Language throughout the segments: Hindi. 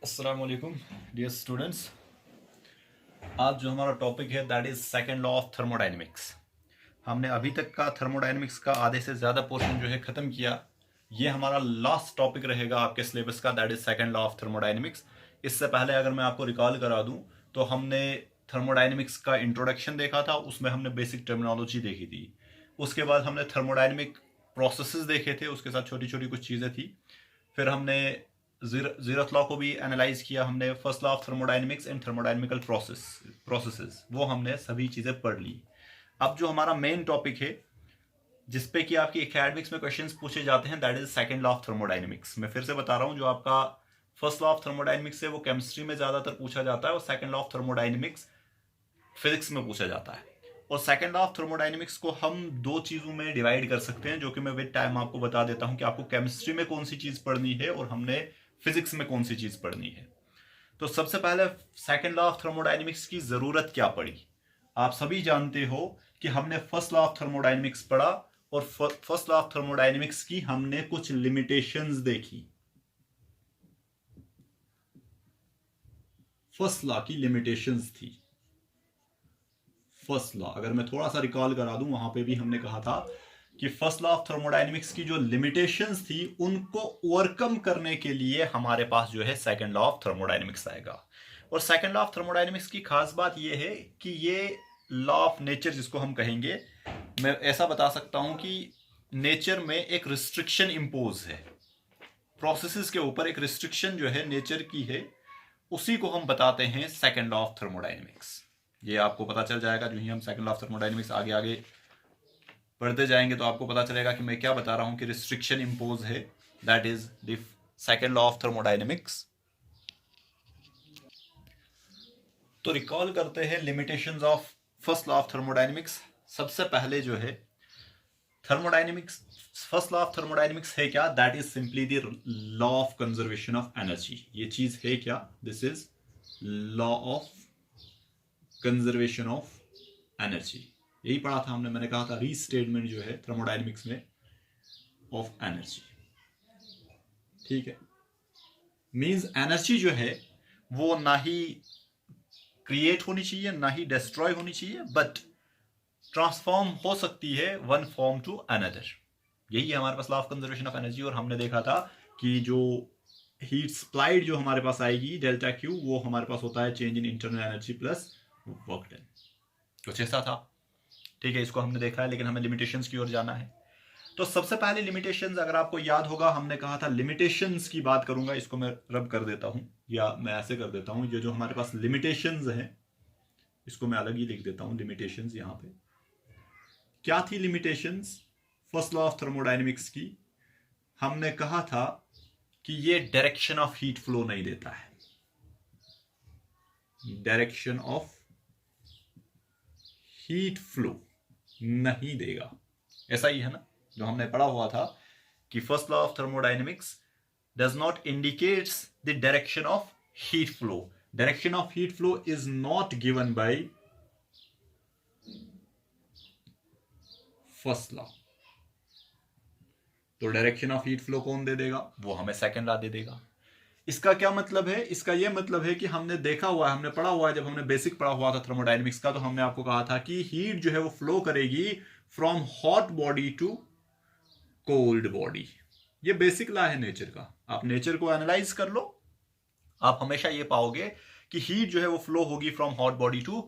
अस्सलाम वालेकुम डियर स्टूडेंट्स। आज जो हमारा टॉपिक है that is second law of thermodynamics. हमने अभी तक का थर्मोडायनेमिक्स का आधे से ज़्यादा पोर्शन जो है ख़त्म किया। ये हमारा लास्ट टॉपिक रहेगा आपके सिलेबस का, that is second law of thermodynamics. इससे पहले अगर मैं आपको रिकॉल करा दूं तो हमने थर्मोडायनेमिक्स का इंट्रोडक्शन देखा था, उसमें हमने बेसिक टर्मिनोलॉजी देखी थी। उसके बाद हमने थर्मोडायनेमिक प्रोसेसेस देखे थे, उसके साथ छोटी छोटी कुछ चीज़ें थी। फिर हमने जीरथ लॉ को भी एनालाइज किया हमने, first law of thermodynamics and thermodynamical processes, वो हमने सभी चीज़ें पढ़ ली। अब जो हमारा मेन टॉपिक है जिसपे कि आपकी एकेडमिक्स में क्वेश्चंस पूछे जाते हैं, that is second law of thermodynamics. मैं फिर से बता रहा हूँ, जो आपका फर्स्ट लॉ ऑफ थर्मोडायनेमिक्स है वो केमिस्ट्री में ज़्यादातर पूछा जाता है, और second law of thermodynamics physics में पूछा जाता है। और सेकंड लॉ ऑफ थर्मोडायनेमिक्स को हम दो चीज़ों में डिवाइड कर सकते हैं, जो कि मैं विद टाइम आपको बता देता हूँ कि आपको केमिस्ट्री में कौन सी चीज़ पढ़नी है और हमने फिजिक्स में कौन सी चीज़ पढ़नी है। तो सबसे पहले सेकंड लॉ ऑफ थर्मोडायनेमिक्स की ज़रूरत क्या पड़ी। आप सभी जानते हो कि हमने फर्स्ट लॉ ऑफ थर्मोडायनेमिक्स पढ़ा, और फर्स्ट लॉ ऑफ थर्मोडायनेमिक्स की हमने कुछ लिमिटेशंस देखी। फर्स्ट लॉ की लिमिटेशंस थी। फर्स्ट लॉ अगर मैं थोड़ा सा रिकॉल करा दूं, वहां पे भी हमने कहा था कि फर्स्ट लॉ ऑफ थर्मोडायनेमिक्स की जो लिमिटेशंस थी उनको ओवरकम करने के लिए हमारे पास जो है सेकंड लॉ ऑफ थर्मोडायनेमिक्स आएगा। और सेकंड लॉ ऑफ थर्मोडायनेमिक्स की खास बात यह है कि ये लॉ ऑफ नेचर जिसको हम कहेंगे, मैं ऐसा बता सकता हूं कि नेचर में एक रिस्ट्रिक्शन इम्पोज है, प्रोसेसेस के ऊपर एक रिस्ट्रिक्शन जो है नेचर की है, उसी को हम बताते हैं सेकंड लॉ ऑफ थर्मोडायनेमिक्स। ये आपको पता चल जाएगा जो ही हम सेकंड लॉ ऑफ थर्मोडायनेमिक्स आगे आगे पढ़ते जाएंगे, तो आपको पता चलेगा कि मैं क्या बता रहा हूं कि रिस्ट्रिक्शन इम्पोज है, that is the second law of thermodynamics. तो रिकॉल करते हैं limitations of first law of thermodynamics. सबसे पहले जो है thermodynamics, first law of thermodynamics है क्या, that is simply the law of conservation of energy. ये चीज है क्या, this is law of conservation of energy. यही पढ़ा था हमने, मैंने कहा था रीस्टेटमेंट जो है थर्मोडायनेमिक्स में ऑफ एनर्जी। ठीक है, मींस एनर्जी जो है वो ना ही क्रिएट होनी चाहिए ना ही डिस्ट्रॉय होनी चाहिए, बट ट्रांसफॉर्म हो सकती है वन फॉर्म टू अनदर। यही है हमारे पास law of conservation of energy. और हमने देखा था कि जो हीट सप्लाइड जो हमारे पास आएगी डेल्टा क्यू, वो हमारे पास होता है change in internal energy plus work done. कुछ ऐसा था, ठीक है, इसको हमने देखा है, लेकिन हमें लिमिटेशंस की ओर जाना है। तो सबसे पहले लिमिटेशंस, अगर आपको याद होगा हमने कहा था लिमिटेशंस की बात करूंगा, इसको मैं रब कर देता हूं या मैं ऐसे कर देता हूं, ये जो हमारे पास लिमिटेशंस हैं इसको मैं अलग ही लिख देता हूं। लिमिटेशंस यहां पे क्या थी, limitations first law of thermodynamics की, हमने कहा था कि ये डायरेक्शन ऑफ हीट फ्लो नहीं देता है, डायरेक्शन ऑफ हीट फ्लो नहीं देगा। ऐसा ही है ना, जो हमने पढ़ा हुआ था कि first law of thermodynamics does not indicates the direction of heat flow. Direction of heat flow is not given by first law. तो डायरेक्शन ऑफ हीट फ्लो कौन दे देगा, वो हमें सेकंड लॉ दे देगा। इसका क्या मतलब है, इसका यह मतलब है कि हमने देखा हुआ है, हमने पढ़ा हुआ है, जब हमने बेसिक पढ़ा हुआ था थर्मोडायनेमिक्स का, तो हमने आपको कहा था कि हीट जो है वो फ्लो करेगी from hot body to cold body. ये बेसिक लॉ है नेचर का। आप नेचर को एनालाइज कर लो, आप हमेशा ये पाओगे कि हीट जो है वो फ्लो होगी from hot body to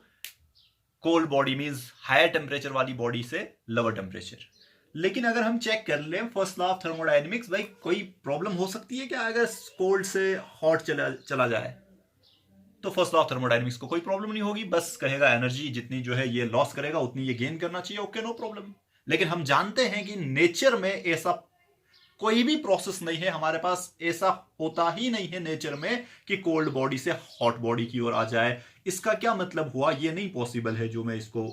cold body, means higher temperature वाली बॉडी से लोअर टेम्परेचर। लेकिन अगर हम चेक कर लें फर्स्ट लॉ ऑफ थर्मोडायनेमिक्स, भाई कोई प्रॉब्लम हो सकती है क्या अगर कोल्ड से हॉट चला जाए? तो फर्स्ट लॉ ऑफ थर्मोडायनेमिक्स को कोई प्रॉब्लम नहीं होगी, बस कहेगा एनर्जी जितनी जो है ये लॉस करेगा उतनी ये गेन करना चाहिए, ओके नो प्रॉब्लम। लेकिन हम जानते हैं कि नेचर में ऐसा कोई भी प्रोसेस नहीं है, हमारे पास ऐसा होता ही नहीं है नेचर में कि कोल्ड बॉडी से हॉट बॉडी की ओर आ जाए। इसका क्या मतलब हुआ, ये नहीं पॉसिबल है। जो मैं इसको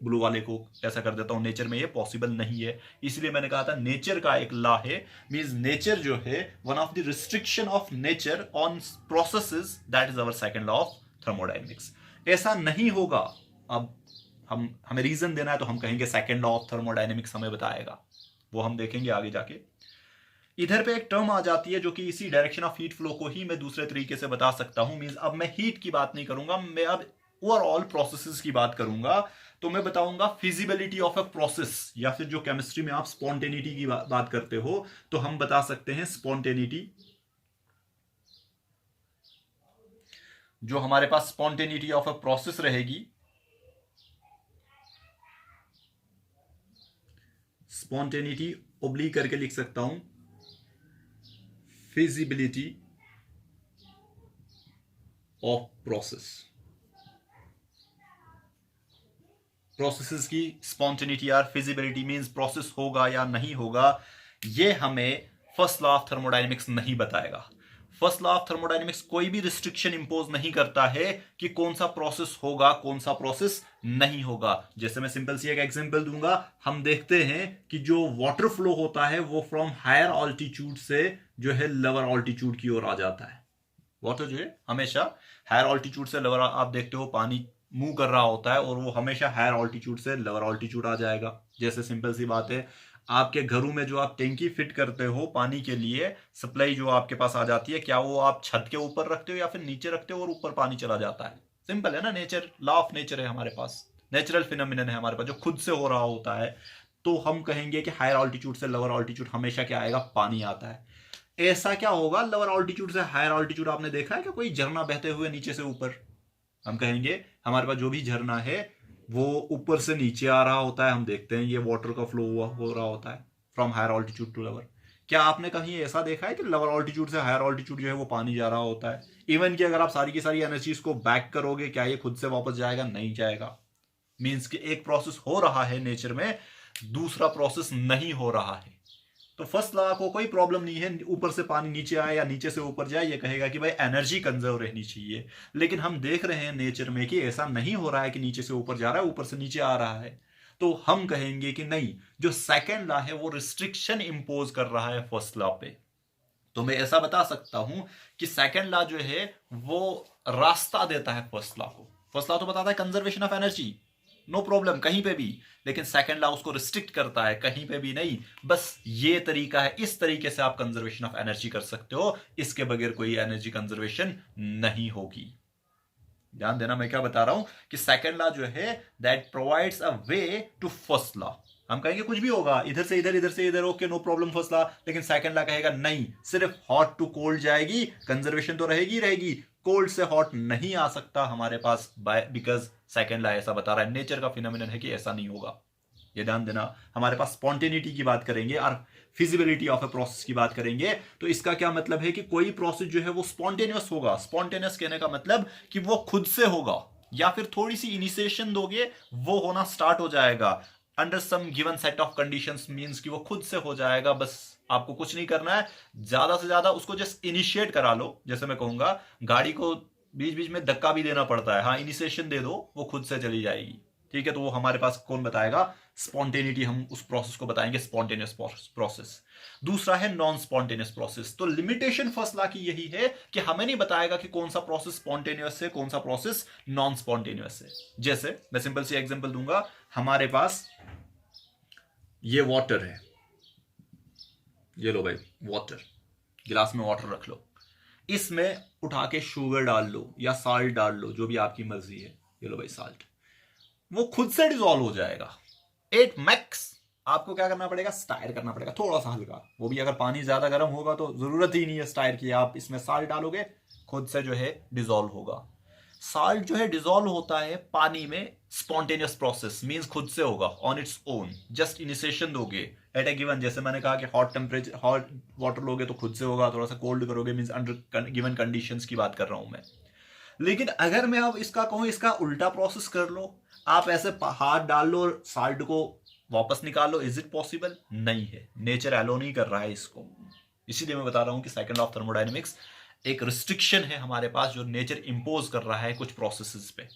ब्लू वाले को ऐसा कर देता हूं, नेचर में ये पॉसिबल नहीं है। इसलिए मैंने कहा था नेचर का एक लॉ है, मींस नेचर जो है one of the restriction of nature on processes, that is our second law of thermodynamics. ऐसा नहीं होगा। अब हमें रीजन देना है तो हम कहेंगे सेकंड लॉ ऑफ थर्मोडायनेमिक्स हमें बताएगा, वो हम देखेंगे आगे जाके। इधर पे एक टर्म आ जाती है जो कि इसी डायरेक्शन ऑफ हीट फ्लो को ही मैं दूसरे तरीके से बता सकता हूं। मींस अब मैं हीट की बात नहीं करूंगा, मैं अब ओवरऑल प्रोसेसेस की बात करूंगा। तो मैं बताऊंगा फिजिबिलिटी ऑफ अ प्रोसेस, या फिर जो केमिस्ट्री में आप स्पॉन्टेनिटी की बात करते हो तो हम बता सकते हैं स्पॉन्टेनिटी। जो हमारे पास स्पॉन्टेनिटी ऑफ अ प्रोसेस रहेगी, स्पॉन्टेनिटी ओब्लिक करके लिख सकता हूं फिजिबिलिटी ऑफ प्रोसेस। प्रोसेसेस की स्पॉन्टेनिटी यार फिजिबिलिटी मींस प्रोसेस होगा या नहीं होगा, ये हमें फर्स्ट लॉ ऑफ थर्मोडायनेमिक्स नहीं बताएगा। फर्स्ट लॉ ऑफ थर्मोडायनेमिक्स कोई भी रिस्ट्रिक्शन इंपोज नहीं करता है कि कौन सा प्रोसेस होगा कौन सा प्रोसेस नहीं होगा। जैसे मैं सिंपल सी एक एग्जांपल दूंगा, हम देखते हैं कि जो वाटर फ्लो होता है वो फ्रॉम हायर ऑल्टीट्यूड से जो है लोअर ऑल्टीट्यूड की ओर आ जाता है। वाटर जो है हमेशा हायर ऑल्टीट्यूड से लोअर, आप देखते हो पानी मूव कर रहा होता है और वो हमेशा हायर ऑल्टीट्यूड से लोअर ऑल्टीट्यूड आ जाएगा। जैसे सिंपल सी बात है, आपके घरों में जो आप टैंकी फिट करते हो पानी के लिए, सप्लाई जो आपके पास आ जाती है, क्या वो आप छत के ऊपर रखते हो या फिर नीचे रखते हो और ऊपर पानी चला जाता है? सिंपल है ना, नेचर, लॉ ऑफ नेचर है हमारे पास, नेचुरल फिनोमिनन है हमारे पास जो खुद से हो रहा होता है। तो हम कहेंगे कि हायर ऑल्टीट्यूड से लोअर ऑल्टीट्यूड हमेशा क्या आएगा, पानी आता है। ऐसा क्या होगा लोअर ऑल्टीट्यूड से हायर ऑल्टीट्यूड, आपने देखा है क्या कोई झरना बहते हुए नीचे से ऊपर? हम कहेंगे हमारे पास जो भी झरना है वो ऊपर से नीचे आ रहा होता है, हम देखते हैं ये वाटर का फ्लो हो रहा होता है from higher altitude to lower. क्या आपने कहीं ऐसा देखा है कि लोअर ऑल्टीट्यूड से हायर ऑल्टीट्यूड जो है वो पानी जा रहा होता है? इवन कि अगर आप सारी की सारी एनर्जीज को बैक करोगे, क्या ये खुद से वापस जाएगा? नहीं जाएगा। मीन्स कि एक प्रोसेस हो रहा है नेचर में, दूसरा प्रोसेस नहीं हो रहा है। तो फर्स्ट लॉ को कोई प्रॉब्लम नहीं है, ऊपर से पानी नीचे आए या नीचे से ऊपर जाए, ये कहेगा कि भाई एनर्जी कंजर्व रहनी चाहिए। लेकिन हम देख रहे हैं नेचर में कि ऐसा नहीं हो रहा है कि नीचे से ऊपर जा रहा है, ऊपर से नीचे आ रहा है। तो हम कहेंगे कि नहीं, जो सेकंड लॉ है वो रिस्ट्रिक्शन इंपोज कर रहा है फर्स्ट लॉ पे। तो मैं ऐसा बता सकता हूं कि सेकंड लॉ जो है वो रास्ता देता है फर्स्ट लॉ को। फर्स्ट लॉ तो बताता है conservation of energy, no problem कहीं पे भी, लेकिन सेकंड लॉ उसको रिस्ट्रिक्ट करता है, कहीं पे भी नहीं, बस ये तरीका है, इस तरीके से आप कंजर्वेशन ऑफ एनर्जी कर सकते हो, इसके बगैर कोई एनर्जी कंजर्वेशन नहीं होगी। ध्यान देना मैं क्या बता रहा हूं कि सेकंड लॉ जो है that provides a way to first law. हम कहेंगे कुछ भी होगा, इधर से इधर, इधर से इधर, okay no problem first law, लेकिन सेकंड लॉ कहेगा नहीं, सिर्फ हॉट टू कोल्ड जाएगी, कंजर्वेशन तो रहेगी रहेगी, कोल्ड से हॉट नहीं आ सकता हमारे पास, बिकॉज सेकंड लॉ ऐसा बता रहा है, नेचर का फिनोमिनन है कि ऐसा नहीं होगा। ये ध्यान देना। हमारे पास स्पॉन्टेनिटी की बात करेंगे और फिजिबिलिटी ऑफ ए प्रोसेस की बात करेंगे, तो इसका क्या मतलब है कि कोई प्रोसेस जो है वो स्पॉन्टेनियस होगा। स्पॉन्टेनियस कहने का मतलब कि वो खुद से होगा, या फिर थोड़ी सी इनिशिएशन दोगे वो होना स्टार्ट हो जाएगा under some given set of conditions. Means कि वो खुद से हो जाएगा, बस आपको कुछ नहीं करना है, ज्यादा से ज्यादा उसको जस्ट इनिशिएट करा लो। जैसे मैं कहूंगा गाड़ी को बीच बीच में धक्का भी देना पड़ता है, हाँ इनिशिएशन दे दो, वो खुद से चली जाएगी। ठीक है, तो वो हमारे पास कौन बताएगा, स्पॉन्टेनिटी, हम उस प्रोसेस को बताएंगे स्पॉन्टेनियस प्रोसेस। दूसरा है नॉन स्पॉन्टेनियस प्रोसेस। तो लिमिटेशन फर्स्ट लॉ की यही है कि हमें नहीं बताएगा कि कौन सा प्रोसेस स्पॉन्टेनियस है, कौन सा प्रोसेस नॉन स्पॉन्टेनियस है। जैसे मैं सिंपल सी एग्जांपल दूंगा, हमारे पास ये वाटर है, ये लो भाई वाटर, गिलास में वाटर रख लो, इसमें उठा के शुगर डाल लो या साल्ट डाल लो, जो भी आपकी मर्जी है, ये लो भाई साल्ट, वो खुद से डिसॉल्व हो जाएगा एट मैक्स। आपको क्या करना पड़ेगा, स्टायर करना पड़ेगा थोड़ा सा हल्का, वो भी अगर पानी ज्यादा गर्म होगा तो जरूरत ही नहीं है स्टायर की, आप इसमें साल्ट डालोगे खुद से जो है डिसॉल्व होगा। साल्ट जो है डिसॉल्व होता है पानी में, स्पॉन्टेनियस प्रोसेस मींस खुद से होगा on its own, just initiation दोगे एट ए गिवन। जैसे मैंने कहा कि हॉट टेम्परेचर, हॉट वाटर लोगे तो खुद से होगा, थोड़ा सा कोल्ड करोगे मींस अंडर गिवन कंडीशंस की बात कर रहा हूं मैं। लेकिन अगर मैं अब इसका कहूं, इसका उल्टा प्रोसेस कर लो, आप ऐसे हाथ डाल लो और साल्ट को वापस निकाल लो, इज इट पॉसिबल? नहीं है, नेचर एलो नहीं कर रहा है इसको। इसीलिए मैं बता रहा हूं कि सेकंड लॉ ऑफ थर्मोडायनेमिक्स एक रिस्ट्रिक्शन है हमारे पास जो नेचर इंपोज कर रहा है कुछ प्रोसेसेस पे।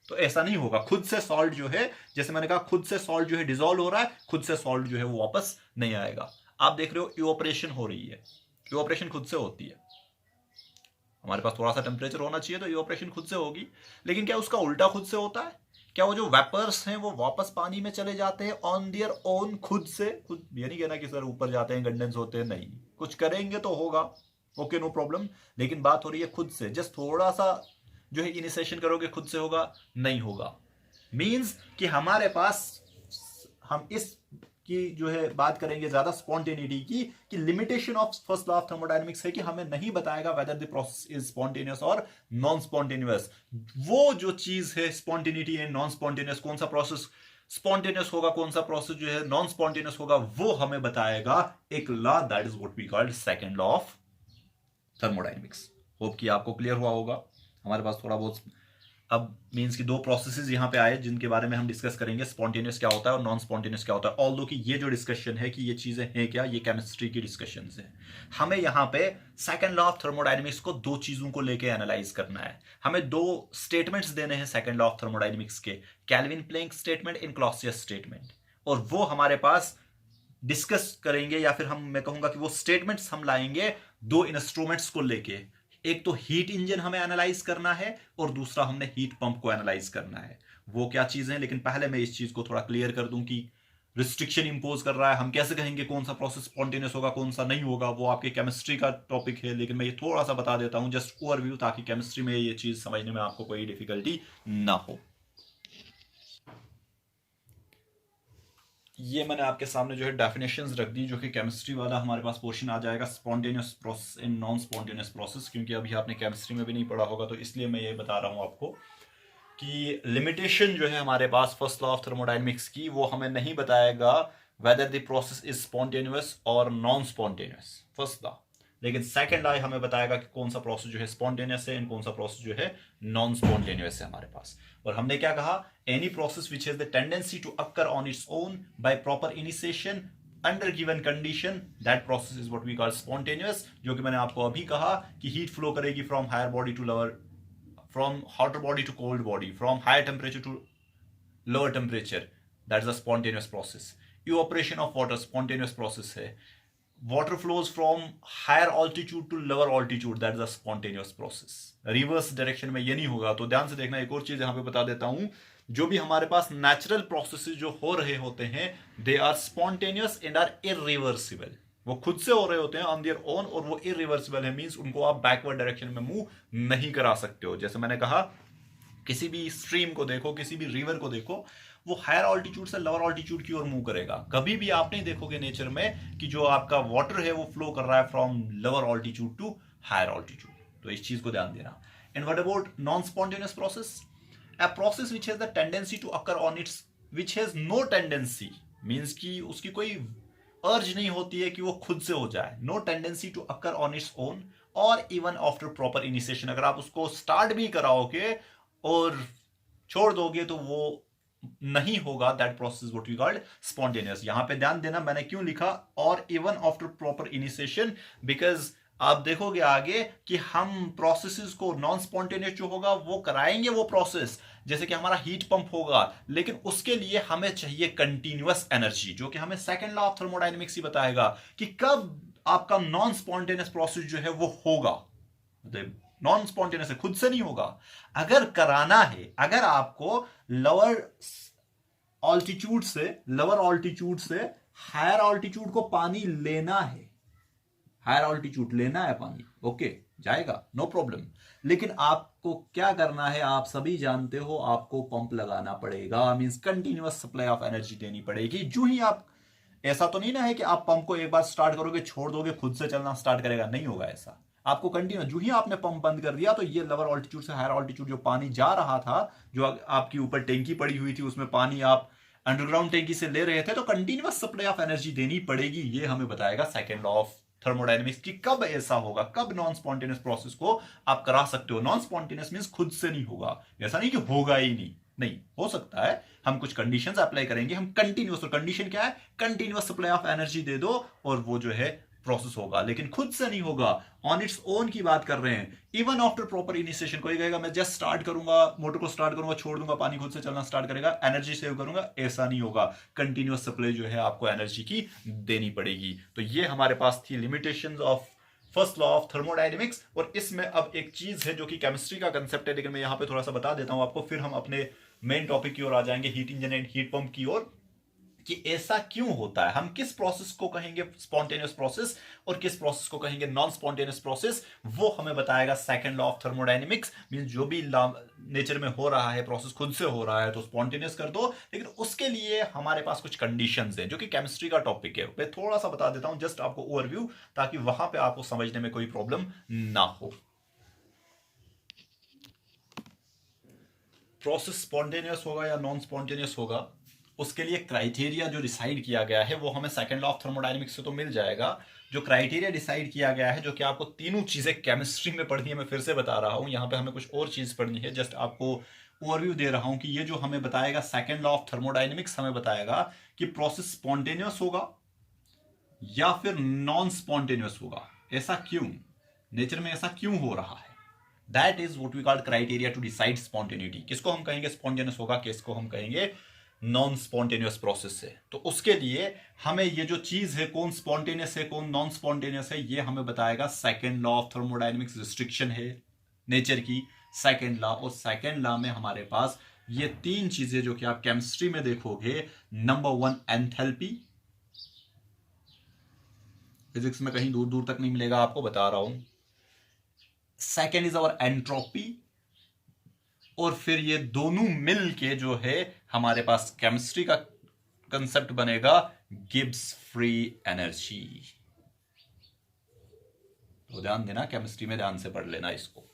तो ऐसा नहीं होगा, खुद से सॉल्ट जो है, जैसे मैंने कहा खुद से सॉल्ट जो है डिसॉल्व हो रहा है, खुद से सॉल्ट जो है वो वापस नहीं आएगा। आप देख रहे हो इवोपरेशन हो रही है, इवोपरेशन खुद से होती है, हमारे पास थोड़ा सा टेम्परेचर होना चाहिए तो इवोपरेशन खुद से होगी। लेकिन क्या उसका उल्टा खुद से होता है? क्या वो जो वेपर्स हैं वो वापस पानी में चले जाते हैं ऑन देयर ओन खुद से? खुद ये नहीं कहना कि सर ऊपर जाते हैं कंडेंस होते हैं, नहीं, कुछ करेंगे तो होगा, ओके नो प्रॉब्लम, लेकिन बात हो रही है खुद से। जस्ट थोड़ा सा जो है इनिशिएशन करोगे खुद से होगा, नहीं होगा। मींस कि हमारे पास, हम इस की जो है बात करेंगे ज्यादा स्पॉन्टेनिटी की, कि limitation of first law of thermodynamics है कि हमें नहीं बताएगा whether the process is spontaneous और नॉन स्पॉन्टेनियस। वो जो चीज है स्पॉन्टेनिटी एंड नॉन स्पॉन्टेनियस, कौन सा प्रोसेस स्पॉन्टेनियस होगा, कौन सा प्रोसेस जो है नॉन स्पॉन्टेनियस होगा, वो हमें बताएगा एक law, that is what we called second law of thermodynamics. Hope कि आपको क्लियर हुआ होगा। हमारे पास थोड़ा बहुत अब मींस की दो प्रोसेसेस यहां पे आए जिनके बारे में हम डिस्कस करेंगे, स्पॉन्टेनियस क्या होता है और नॉन स्पॉन्टेनियस क्या होता है। ऑल्दो कि ये जो डिस्कशन है कि ये चीजें हैं क्या, ये केमिस्ट्री की डिस्कशन है। हमें यहाँ पे सेकंड लॉ ऑफ थर्मोडायनेमिक्स को दो चीजों को लेके एनालाइज करना है। हमें दो स्टेटमेंट्स देने हैं सेकंड लॉ ऑफ थर्मोडायनेमिक्स के, Kelvin Planck statement and Clausius statement, और वो हमारे पास डिस्कस करेंगे, या फिर मैं कहूंगा कि वो स्टेटमेंट्स हम लाएंगे दो इंस्ट्रूमेंट्स को लेके। एक तो हीट इंजन हमें एनालाइज करना है और दूसरा हमने हीट पंप को एनालाइज करना है। वो क्या चीजें हैं, लेकिन पहले मैं इस चीज को थोड़ा क्लियर कर दूं कि रिस्ट्रिक्शन इंपोज कर रहा है, हम कैसे कहेंगे कौन सा प्रोसेस स्पॉन्टेनियस होगा कौन सा नहीं होगा, वो आपके केमिस्ट्री का टॉपिक है। लेकिन मैं ये थोड़ा सा बता देता हूं जस्ट ओवरव्यू, ताकि केमिस्ट्री में ये चीज समझने में आपको कोई डिफिकल्टी ना हो। ये मैंने आपके सामने जो है डेफिनेशंस रख दी, जो कि केमिस्ट्री वाला हमारे पास पोर्शन आ जाएगा, spontaneous process and non spontaneous process. क्योंकि अभी आपने केमिस्ट्री में भी नहीं पढ़ा होगा, तो इसलिए मैं ये बता रहा हूँ आपको कि लिमिटेशन जो है हमारे पास फर्स्ट लॉ ऑफ थर्मोडायनेमिक्स की, वो हमें नहीं बताएगा whether the process is spontaneous और नॉन स्पॉन्टेनियस, फर्स्ट लॉ। लेकिन सेकंड लॉ हमें बताएगा कि कौन सा प्रोसेस जो है स्पॉन्टेनियस है एंड कौन सा प्रोसेस जो है नॉन स्पॉन्टेनियस है हमारे पास। और हमने क्या कहा, any process which has the tendency to occur on its own by proper initiation under given condition, that process is what we call spontaneous. जो कि मैंने आपको अभी कहा कि हीट फ्लो करेगी from higher body to lower, from hotter body to cold body, from higher temperature to lower temperature, that is a spontaneous process. Evaporation of water spontaneous process है। Water flows from higher altitude to lower altitude, that is a spontaneous process. Reverse direction में ये नहीं होगा। तो ध्यान से देखना, एक और चीज यहां पे बता देता हूं, जो भी हमारे पास नेचुरल प्रोसेसेस जो हो रहे होते हैं, they are spontaneous and are irreversible. वो खुद से हो रहे होते हैं ऑन देयर ओन, और वो इरिवर्सिबल है, मींस उनको आप बैकवर्ड डायरेक्शन में मूव नहीं करा सकते हो। जैसे मैंने कहा, किसी भी स्ट्रीम को देखो, किसी भी रिवर को देखो, वो हायर ऑल्टीट्यूड से लोअर ऑल्टीट्यूड की ओर मूव करेगा। कभी भी आप नहीं देखोगे नेचर में कि जो आपका वाटर है वो फ्लो कर रहा है from lower altitude to higher altitude. तो इस चीज को ध्यान देना। And what about non spontaneous process? A process which has the tendency to occur on its, which has no tendency, means कि उसकी कोई अर्ज नहीं होती है कि वो खुद से हो जाए। No tendency to occur on its own और इवन आफ्टर प्रॉपर इनिशिएशन। अगर आप उसको स्टार्ट भी कराओगे और छोड़ दोगे तो वो नहीं होगा, that process what we called spontaneous. यहां पे ध्यान देना मैंने क्यों लिखा और even after proper initiation, because आप देखोगे आगे कि हम प्रोसेसेस को नॉन स्पॉन्टेनियस जो होगा वो कराएंगे वो प्रोसेस, जैसे कि हमारा हीट पंप होगा, लेकिन उसके लिए हमें चाहिए कंटिन्यूअस एनर्जी, जो कि हमें सेकंड लॉ ऑफ थर्मोडायनेमिक्स ही बताएगा कि कब आपका नॉन स्पॉन्टेनियस प्रोसेस जो है वो होगा। नॉन स्पॉन्टेनियस है, खुद से नहीं होगा। अगर कराना है, अगर आपको लोअर ऑल्टीट्यूड से हायर ऑल्टीट्यूड को पानी लेना है, हायर ऑल्टीट्यूड लेना है पानी, ओके जाएगा, नो प्रॉब्लम। लेकिन आपको क्या करना है, आप सभी जानते हो, आपको पंप लगाना पड़ेगा, means continuous supply of energy देनी पड़ेगी। जो ही आप, ऐसा तो नहीं ना है कि आप पंप को एक बार स्टार्ट करोगे छोड़ दोगे खुद से चलना स्टार्ट करेगा, नहीं होगा ऐसा। आपको कंटिन्यू, जो ही आपने पंप बंद कर दिया तो ये लोअर ऑल्टीट्यूड से हायर ऑल्टीट्यूड जो पानी जा रहा था, जो आपकी ऊपर टैंकी पड़ी हुई थी उसमें पानी आप अंडरग्राउंड टैंकी से ले रहे थे, तो कंटिन्यूअस सप्लाई ऑफ एनर्जी देनी पड़ेगी। ये हमें बताएगा सेकंड लॉ ऑफ थर्मोडायनेमिक्स की कब ऐसा होगा, कब नॉन स्पॉन्टेनियस प्रोसेस को आप करा सकते हो। नॉन स्पॉन्टेनियस मींस खुद से नहीं होगा, ऐसा नहीं कि होगा ही नहीं हो सकता है, हम कुछ कंडीशंस अप्लाई करेंगे, हम कंटिन्यूअस, और कंडीशन क्या है, कंटिन्यूअस सप्लाई ऑफ एनर्जी दे दो और वो जो है प्रोसेस होगा, लेकिन खुद से नहीं होगा। ऑन इट्स ओन की बात कर रहे हैं। इवन आफ्टर प्रॉपर इनिशिएशन, कोई कहेगा मैं जस्ट स्टार्ट करूंगा, मोटर को स्टार्ट करूंगा, छोड़ दूंगा, पानी खुद से चलना स्टार्ट करेगा, एनर्जी सेव करूंगा, ऐसा नहीं होगा। कंटिन्यूअस सप्लाई जो है आपको एनर्जी की देनी पड़ेगी। तो ये हमारे पास थी limitations of first law of thermodynamics. और इसमें अब एक चीज है जो कि केमिस्ट्री का कंसेप्ट है, लेकिन मैं यहां पे थोड़ा सा बता देता हूं आपको, फिर हम अपने मेन टॉपिक की ओर आ जाएंगे, heat engine and heat pump की ओर। कि ऐसा क्यों होता है, हम किस प्रोसेस को कहेंगे स्पॉन्टेनियस प्रोसेस और किस प्रोसेस को कहेंगे नॉन स्पॉन्टेनियस प्रोसेस, वो हमें बताएगा second law of thermodynamics. Mean जो भी नेचर में हो रहा है, प्रोसेस खुद से हो रहा है तो स्पॉन्टेनियस कर दो, लेकिन उसके लिए हमारे पास कुछ कंडीशंस हैं जो कि केमिस्ट्री का टॉपिक है। मैं थोड़ा सा बता देता हूं जस्ट आपको ओवरव्यू, ताकि वहां पे आपको समझने में कोई प्रॉब्लम ना हो। प्रोसेस स्पॉन्टेनियस होगा या नॉन स्पॉन्टेनियस होगा, उसके लिए क्राइटेरिया जो डिसाइड किया गया है वो हमें सेकंड लॉ ऑफ थर्मोडायनेमिक्स से तो मिल जाएगा। जो क्राइटेरिया डिसाइड किया गया है, जो कि आपको तीनों चीजें केमिस्ट्री में पढ़नी है, मैं फिर से बता रहा हूं, यहां पे हमें कुछ और चीज पढ़नी है, जस्ट आपको ओवरव्यू दे रहा हूं कि ये जो हमें बताएगा सेकंड लॉ ऑफ थर्मोडायनेमिक्स, हमें बताएगा कि प्रोसेस स्पॉन्टेनियस होगा या फिर नॉन स्पॉन्टेनियस होगा। ऐसा क्यों, नेचर में ऐसा क्यों हो रहा है, that is what we called criteria to decide spontaneity. किसको हम कहेंगे स्पॉन्टेनियस होगा, किसको हम कहेंगे नॉन स्पॉन्टेनियस प्रोसेस से। तो उसके लिए हमें ये जो चीज है, कौन स्पॉन्टेनियस है कौन नॉन स्पॉन्टेनियस है, ये हमें बताएगा second law of thermodynamics. Restriction है नेचर की सेकंड लॉ, और सेकंड लॉ में हमारे पास ये तीन चीजें जो कि आप केमिस्ट्री में देखोगे। नंबर वन एंथैल्पी, फिजिक्स में कहीं दूर दूर तक नहीं मिलेगा, आपको बता रहा हूं। सेकेंड इज अवर एंट्रोपी, और फिर ये दोनों मिल के जो है हमारे पास केमिस्ट्री का कंसेप्ट बनेगा गिब्स फ्री एनर्जी। तो ध्यान देना, केमिस्ट्री में ध्यान से पढ़ लेना इसको।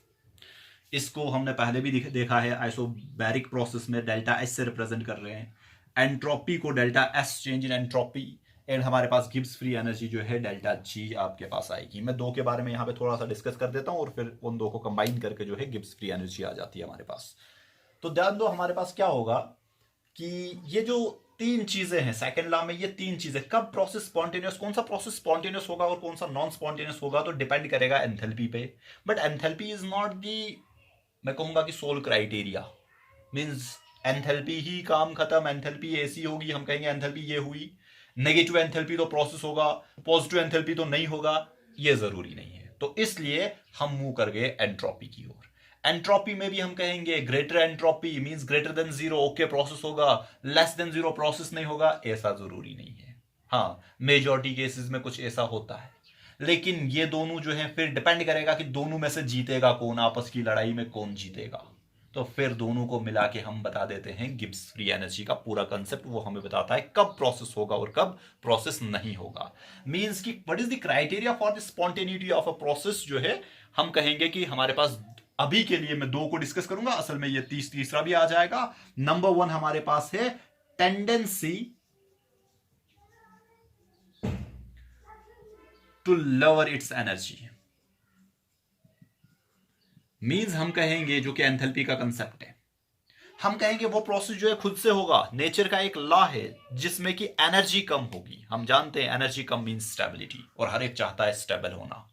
इसको हमने पहले भी देखा है, आइसोबैरिक प्रोसेस में डेल्टा एस से रिप्रेजेंट कर रहे हैं एंट्रोपी को, delta S change in entropy, and हमारे पास गिब्स फ्री एनर्जी जो है डेल्टा जी आपके पास आएगी। मैं दो के बारे में यहाँ पे थोड़ा सा डिस्कस कर देता हूँ और फिर उन दो को कंबाइन करके जो है गिब्स फ्री एनर्जी आ जाती है हमारे पास। तो ध्यान दो, हमारे पास क्या होगा कि ये जो तीन चीजें हैं सेकंड लॉ में, ये तीन चीजें कब प्रोसेस स्पॉन्टेनियस, कौन सा प्रोसेस स्पॉन्टेनियस होगा और कौन सा नॉन स्पॉन्टेनियस होगा, तो डिपेंड करेगा एंथैल्पी पे। But enthalpy is not the, मैं कहूंगा कि सोल क्राइटेरिया। मींस एंथैल्पी ही काम खत्म, एंथैल्पी ऐसी होगी हम कहेंगे एंथैल्पी ये हुई। नेगेटिव एंथैल्पी तो प्रोसेस होगा, पॉजिटिव एंथैल्पी तो नहीं होगा, ये जरूरी नहीं है। तो इसलिए हम मूव कर गए एंट्रोपी की ओर। एंट्रोपी में भी हम कहेंगे greater entropy means greater than zero, okay process होगा, लेस देन जीरो प्रोसेस नहीं होगा, ऐसा जरूरी नहीं है। हाँ, मेजॉरिटी केसेस में कुछ ऐसा होता है, लेकिन ये दोनों जो है फिर डिपेंड करेगा कि दोनों में से जीतेगा कौन, आपस की लड़ाई में कौन जीतेगा। तो फिर दोनों को मिला के हम बता देते हैं गिब्स फ्री एनर्जी का पूरा कंसेप्ट। वो हमें बताता है कब प्रोसेस होगा और कब प्रोसेस नहीं होगा। मींस कि what is the criteria for the spontaneity of a process, जो है हम कहेंगे कि हमारे पास अभी के लिए मैं दो को डिस्कस करूंगा, असल में ये तीसरा भी आ जाएगा। नंबर वन हमारे पास है tendency to lower its energy. Means हम कहेंगे, जो कि एंथैल्पी का कंसेप्ट है, हम कहेंगे वो प्रोसेस जो है खुद से होगा, नेचर का एक लॉ है जिसमें कि एनर्जी कम होगी। हम जानते हैं एनर्जी कम मींस स्टेबिलिटी, और हर एक चाहता है स्टेबल होना।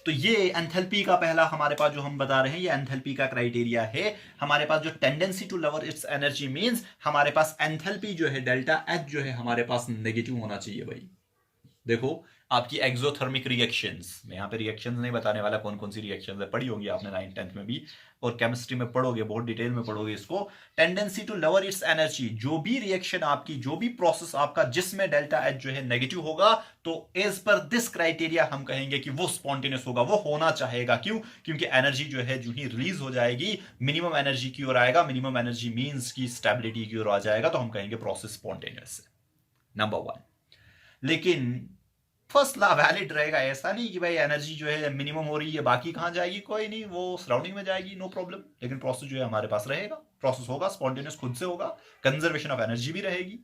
तो ये एंथैल्पी का पहला हमारे पास जो हम बता रहे हैं, ये एंथैल्पी का क्राइटेरिया है। हमारे पास जो tendency to lower its energy means हमारे पास एंथैल्पी जो है डेल्टा एच जो है हमारे पास नेगेटिव होना चाहिए। भाई देखो, आपकी एक्सोथर्मिक रिएक्शंस, मैं यहाँ पे रिएक्शंस नहीं बताने वाला, कौन कौन सी रिएक्शंस है पढ़ी होंगी आपने 9th 10th में भी, और केमिस्ट्री में पढ़ोगे, बहुत डिटेल में पढ़ोगे इसको। Tendency to lower its energy, जो भी रिएक्शन आपकी, जो भी प्रोसेस आपका जिसमें डेल्टा एच जो है नेगेटिव होगा, तो एज पर दिस क्राइटेरिया हम कहेंगे कि वो स्पॉन्टेनियस होगा, वो होना चाहेगा। क्यों? क्योंकि एनर्जी जो है जो ही रिलीज हो जाएगी मिनिमम एनर्जी की ओर आएगा, मिनिमम एनर्जी मींस की स्टेबिलिटी की ओर आ जाएगा, तो हम कहेंगे प्रोसेस स्पॉन्टेनियस है। Number one. लेकिन फर्स्ट लॉ वैलिड रहेगा, ऐसा नहीं कि भाई एनर्जी जो है मिनिमम हो रही है बाकी कहां जाएगी, कोई नहीं, वो सराउंडिंग में जाएगी, नो प्रॉब्लम। लेकिन प्रोसेस जो है हमारे पास रहेगा, प्रोसेस होगा स्पॉन्टेनियस खुद से होगा, कंजर्वेशन ऑफ एनर्जी भी रहेगी,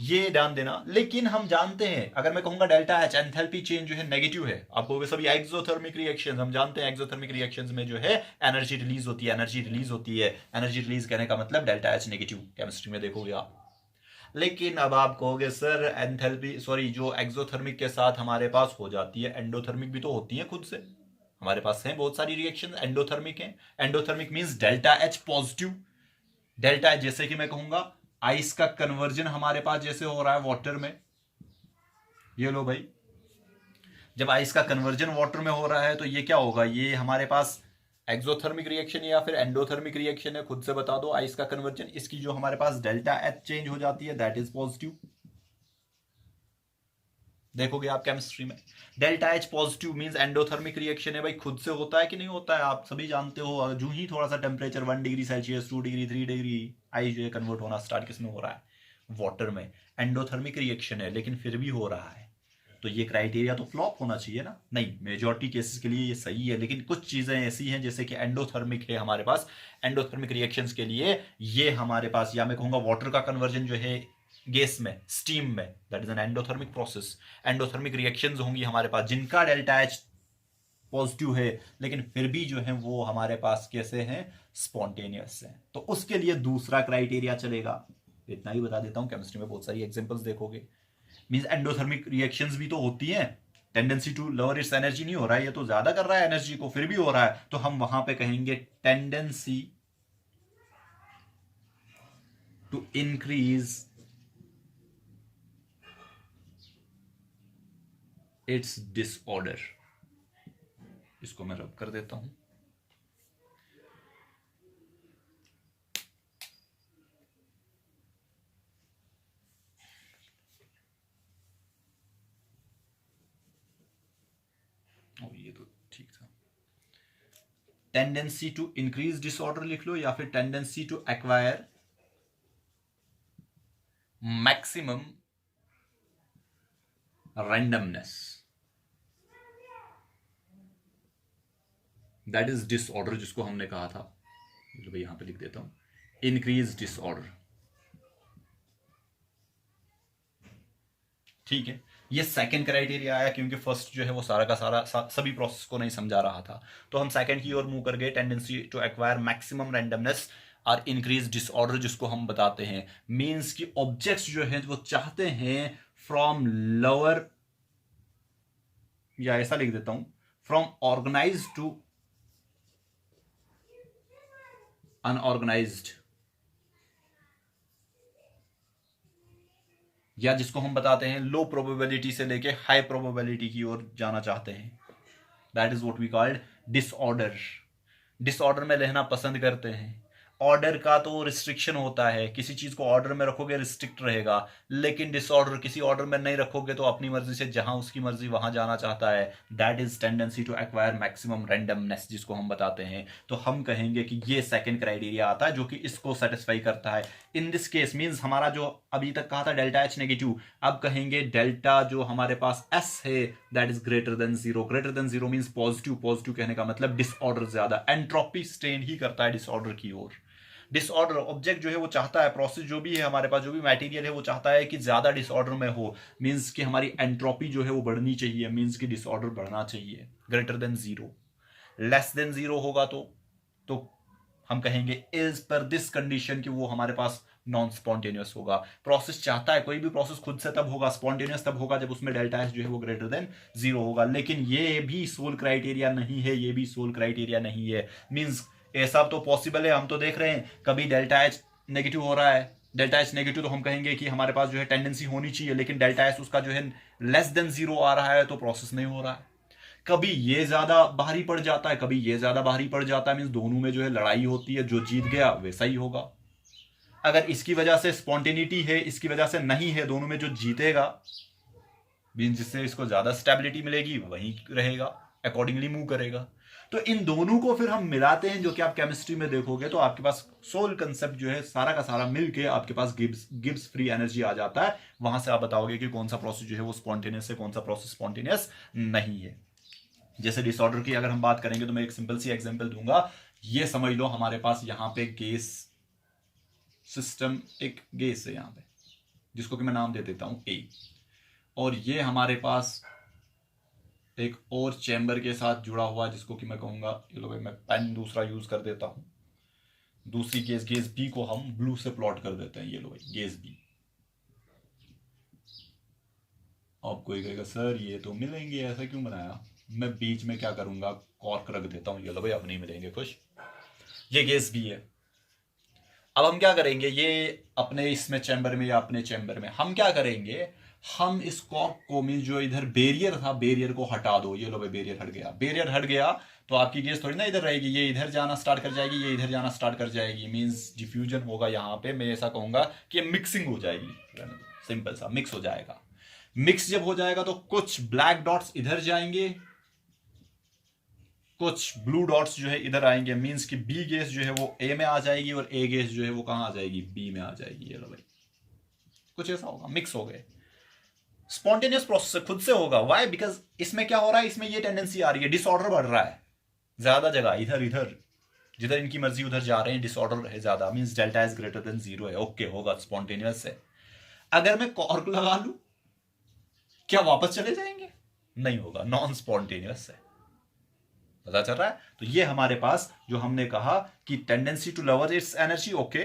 ये ध्यान देना। लेकिन हम जानते हैं, अगर मैं कहूंगा डेल्टा एच एंथैल्पी चेंज जो है नेगेटिव है, आपको वे सभी एक्सोथर्मिक रिएक्शंस, हम जानते हैं एक्सोथर्मिक रिएक्शंस में जो है एनर्जी रिलीज होती है, एनर्जी रिलीज होती है। एनर्जी रिलीज कहने का मतलब डेल्टा एच नेगेटिव, केमिस्ट्री में देखोगे आप। लेकिन अब आप कहोगे सर एंथैल्पी, सॉरी, जो एक्सोथर्मिक के साथ हमारे पास हो जाती है एंडोथर्मिक भी तो होती है खुद से, हमारे पास है बहुत सारी रिएक्शन एंडोथर्मिक है। Endothermic means delta H positive, delta H जैसे कि मैं कहूंगा आइस का कन्वर्जन हमारे पास जैसे हो रहा है वाटर में, ये लो भाई, जब आइस का कन्वर्जन वाटर में हो रहा है तो ये क्या होगा, ये हमारे पास एक्सोथर्मिक रिएक्शन या फिर एंडोथर्मिक रिएक्शन है, खुद से बता दो। आइस का कन्वर्जन, इसकी जो हमारे पास डेल्टा एच चेंज हो जाती है दैट इज पॉजिटिव। देखोगे आप केमिस्ट्री में। Delta H positive means endothermic reaction है भाई, खुद से होता है कि नहीं होता है आप सभी जानते हो। जो ही थोड़ा सा temperature 1 degree Celsius 2 degree 3 degree I जो है कन्वर्ट होना स्टार्ट किस में हो रहा है, वाटर में। एंडोथर्मिक रिएक्शन है लेकिन फिर भी हो रहा है, तो ये क्राइटेरिया तो फ्लॉप होना चाहिए ना। नहीं, मेजॉरिटी केसेस के लिए ये सही है, लेकिन कुछ चीजें ऐसी हैं जैसे कि एंडोथर्मिक है हमारे पास, एंडोथर्मिक रिएक्शंस के लिए ये हमारे पास, या मैं कहूंगा वाटर का कन्वर्जन जो है गैस में, स्टीम में, that is an endothermic process. Endothermic reactions होंगी हमारे पास जिनका डेल्टा एच पॉजिटिव है लेकिन फिर भी जो है वो हमारे पास कैसे हैं, स्पॉन्टेनियस हैं। तो उसके लिए दूसरा क्राइटेरिया चलेगा। इतना ही बता देता हूं, केमिस्ट्री में बहुत सारी एग्जांपल्स देखोगे। मींस एंडोथर्मिक रिएक्शंस भी तो होती हैं, tendency to lower its energy नहीं हो रहा है, ये तो ज्यादा कर रहा है एनर्जी को, फिर भी हो रहा है, तो हम वहां पे कहेंगे tendency to increase its disorder. इसको मैं रब कर देता हूं। ये तो ठीक था। टेंडेंसी टू इंक्रीज डिसऑर्डर लिख लो, या फिर tendency to acquire maximum randomness, that is disorder, जिसको हमने कहा था। भाई यहां पे लिख देता हूं, इंक्रीज डिसऑर्डर। ठीक है, ये सेकंड क्राइटेरिया आया क्योंकि फर्स्ट जो है वो सारा का सारा सभी प्रोसेस को नहीं समझा रहा था, तो हम सेकंड की ओर मूव कर गए, tendency to acquire maximum randomness और इंक्रीज डिसऑर्डर, जिसको हम बताते हैं मींस कि ऑब्जेक्ट्स जो है वो चाहते हैं फ्रॉम लोअर, या ऐसा लिख देता हूं, फ्रॉम ऑर्गेनाइज्ड टू अनऑर्गेनाइज्ड, या जिसको हम बताते हैं लो प्रोबेबिलिटी से लेके हाई प्रोबेबिलिटी की ओर जाना चाहते हैं, that is what we called disorder. Disorder में रहना पसंद करते हैं। ऑर्डर का तो रिस्ट्रिक्शन होता है, किसी चीज को ऑर्डर में रखोगे रिस्ट्रिक्ट रहेगा, लेकिन डिसऑर्डर किसी ऑर्डर में नहीं रखोगे तो अपनी मर्जी से जहां उसकी मर्जी वहां जाना चाहता है, that is tendency to acquire maximum randomness, जिसको हम बताते हैं। तो हम कहेंगे कि ये सेकंड क्राइटेरिया आता है जो कि इसको सेटिस्फाई करता है। इन दिस केस मींस हमारा जो अभी तक कहा था डेल्टा एच नेगेटिव, अब कहेंगे डेल्टा जो हमारे पास एस है that is greater than zero. Greater than zero means positive, positive कहने का मतलब डिसऑर्डर ज्यादा, एंट्रोपी स्ट्रेन ही करता है डिसऑर्डर की ओर। डिसऑर्डर ऑब्जेक्ट जो है वो चाहता है, प्रोसेस जो भी है हमारे पास, जो भी मटेरियल है वो चाहता है कि ज्यादा डिसऑर्डर में हो, मींस कि हमारी एंट्रोपी जो है वो बढ़नी चाहिए, मींस कि डिसऑर्डर बढ़ना चाहिए। Greater than zero, less than zero होगा तो हम कहेंगे इज पर दिस कंडीशन कि वो हमारे पास नॉन स्पॉन्टेनियस होगा। प्रोसेस चाहता है, कोई भी प्रोसेस खुद से तब होगा, स्पॉन्टेनियस तब होगा जब उसमें डेल्टा एच जो है वो ग्रेटर देन जीरो होगा। लेकिन ये भी सोल क्राइटेरिया नहीं है, ये भी सोल क्राइटेरिया नहीं है। मींस ऐसा तो पॉसिबल है, हम तो देख रहे हैं कभी डेल्टा एच नेगेटिव हो रहा है, डेल्टा एच नेगेटिव तो हम कहेंगे कि हमारे पास जो है टेंडेंसी होनी चाहिए, लेकिन डेल्टा एच उसका जो है लेस देन जीरो आ रहा है तो प्रोसेस नहीं हो रहा है। कभी ये ज्यादा भारी पड़ जाता है, कभी ये ज्यादा भारी पड़ जाता है, मींस दोनों में जो है लड़ाई होती है, जो जीत गया वैसा ही होगा। अगर इसकी वजह से स्पॉन्टेनिटी है, इसकी वजह से नहीं है, दोनों में जो जीतेगा मींस जिससे इसको ज्यादा स्टेबिलिटी मिलेगी वही रहेगा, अकॉर्डिंगली मूव करेगा। तो इन दोनों को फिर हम मिलाते हैं, जो कि आप केमिस्ट्री में देखोगे तो आपके पास सोल कंसेप्ट जो है सारा का सारा मिलके आपके पास गिब्स फ्री एनर्जी आ जाता है। वहां से आप बताओगे कि कौन सा प्रोसेस जो है वो स्पॉन्टेनियस है, कौन सा प्रोसेस स्पॉन्टेनियस नहीं है। जैसे डिसऑर्डर की अगर हम बात करेंगे तो मैं एक सिंपल सी एग्जांपल दूंगा। ये समझ लो हमारे पास यहाँ पे गैस सिस्टम, एक गैस है यहाँ पे जिसको कि मैं नाम दे देता हूं ए, और ये हमारे पास एक और चैम्बर के साथ जुड़ा हुआ जिसको कि मैं कहूंगा, ये लो भाई मैं पेन दूसरा यूज कर देता हूं, दूसरी गैस बी को हम ब्लू से प्लॉट कर देते हैं। ये लो भाई गैस बी। अब कोई कहेगा सर ये तो मिलेंगे, ऐसा क्यों बनाया? मैं बीच में क्या करूंगा, कॉर्क रख देता हूं। ये लो भाई अब नहीं मिलेंगे, खुश। ये गैस बी है। अब हम क्या करेंगे, ये अपने इसमें चैम्बर में या अपने चैम्बर में हम क्या करेंगे, हम इस कॉर्क को मीन जो इधर बैरियर था, बैरियर को हटा दो। ये लो भाई बैरियर हट गया, बैरियर हट गया तो आपकी गैस थोड़ी ना इधर रहेगी, ये इधर जाना स्टार्ट कर जाएगी, ये इधर जाना स्टार्ट कर जाएगी, मींस डिफ्यूजन होगा यहाँ पे। मैं ऐसा कहूंगा कि मिक्सिंग हो जाएगी, सिंपल सा मिक्स हो जाएगा। मिक्स जब हो जाएगा तो कुछ ब्लैक डॉट्स इधर जाएंगे, कुछ ब्लू डॉट्स जो है इधर आएंगे, मींस कि बी गैस जो है वो ए में आ जाएगी और ए गैस जो है वो कहां आ जाएगी, बी में आ जाएगी। ये लो भाई, कुछ ऐसा होगा, मिक्स हो गए। स्पॉन्टेनियस प्रोसेस खुद से होगा, वाई? बिकॉज इसमें क्या हो रहा है, इसमें ये टेंडेंसी आ रही है, डिसऑर्डर बढ़ रहा है, ज्यादा जगह इधर इधर जिधर इनकी मर्जी उधर जा रहे हैं, डिसऑर्डर है ज्यादा, means delta is greater than 0 है। ओके, होगा स्पॉन्टेनियस से। अगर मैं कॉर्क लगा लूं, क्या वापस चले जाएंगे? नहीं होगा, नॉन स्पॉन्टेनियस है। पता चल रहा है? तो ये हमारे पास जो हमने कहा कि tendency to lower its energy, okay,